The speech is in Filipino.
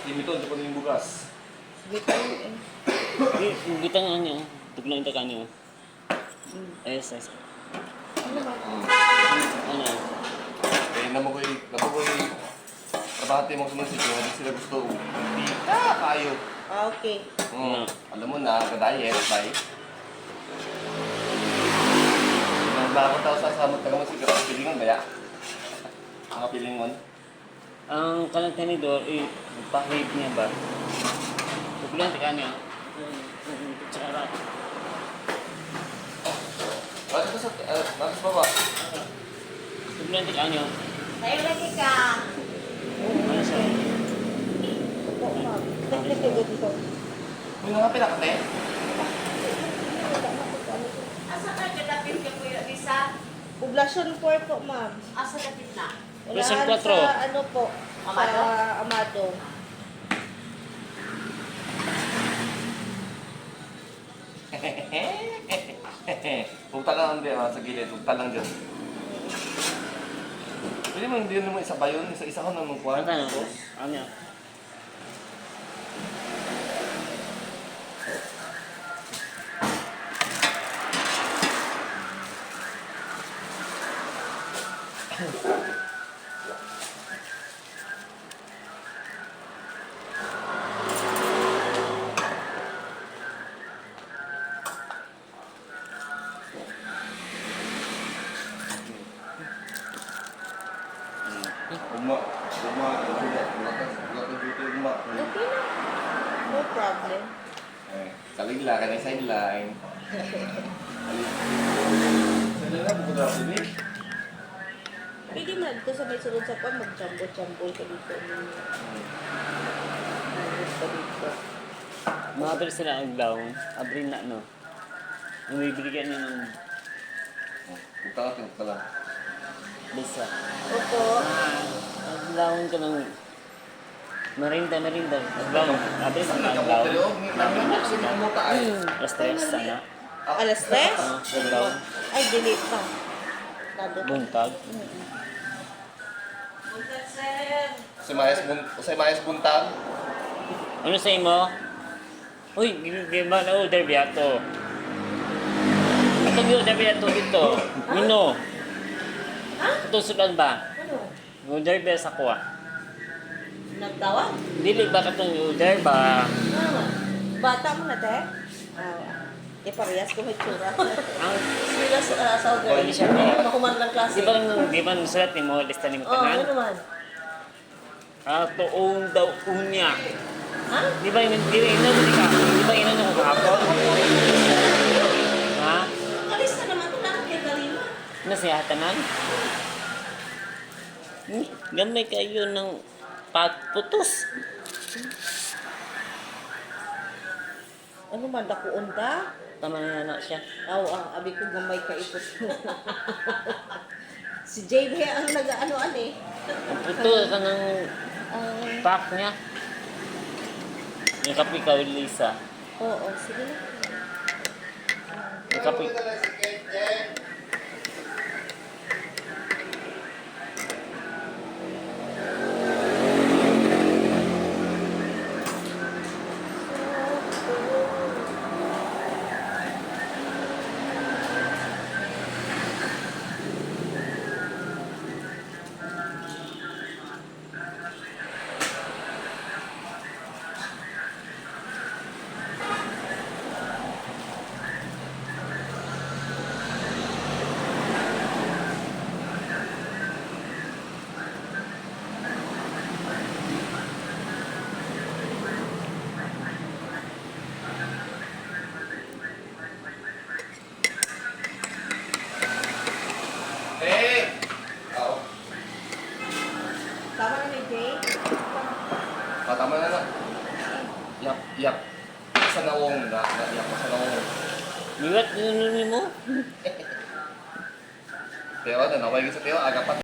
Limito, hindi ko na yung bugas. Butang ano, tugnaw ito kanyo. Ayos, ayos. Ano ba? Ano? Eh, namukoy, trabahati mo sa sityo, hindi sila gusto. Hindi ka, kayo. Ah, okay. Alam mo na, ka-diet, right? Nagbago tao sa samot ka naman siguro, pilingon ba ya? Mga pilingon? Ang kalang tenidor, pahid niya ba? Tugnaw ito kanyo. Kutsara. Bakit sa, bakit sa baba? Tugnaw ito kanyo. Tayo lagi ka. Ano siya? Opo, ma'am. Nagkakago dito. Yung mga pinakate? Asa ka gadapin ka Kuya Risa? Poblasyon 4 po, ma'am. Asa dapit na? Poblasyon Wala 4. sa ano po? Amado? Sa Amado. Tugta lang din, sa gilid, tugta lang dyan. Pwede mo hindi naman isa ba yun? Isa-isa ko naman kuha. Ano? Ano? Okay na. No problem. Kaligla, kanay sideline. Sideline na, bukod na sini. Pwede man ito sa may sunod sa kwan, mag-jumbo-jumbo ka dito. Ayos ka dito. Mga sila ang down. Abrin na, no? Umibigyan niya ng Tugta lang, tugta lang. bisa. Opo. Ang down ka ng merinda. Ang down. Abrin na ang down. Alas 3 sana. Alas 3? Ang down. Ay, delete pa. Lado. Buntag. Buntag sir. Sa Mayas Buntag. Ano sa imo? Uy, di ba na order biya to? Atong order biya to dito. Mino. Ha? Itong sudan ba? Ano? Order biya sa kuha. Nagtawag? Dili ba katong order ba? Ah, bata mo na, te? Di parehas ko may tsura. Ang Sila sa order. Pwede siya, no? Makuman lang klase. di ba sulat ni mo lista ni mo Oo, ano tanan? naman? Tuong daw unya. Ha? Di ba inon di ka? Di ba inon ko kahapon? Ha? Kalista naman ito lang kay Karima. Nasiya tanan? Gamay kayo ng pagputos. Ano man, dakuon ta? Tama na na siya. Aw, abi ko gamay ka ipot. Si JB ang nag-ano-ano eh. Puto ka ng pack niya. Yung kape ka, Lisa. Oo, sige na. Yung kape. Tama na ni Jay? Tama na na. Yak. Sa nawong na. Yak sa nawong. Liwat, mo? Teo, naway sa Teo, agapat.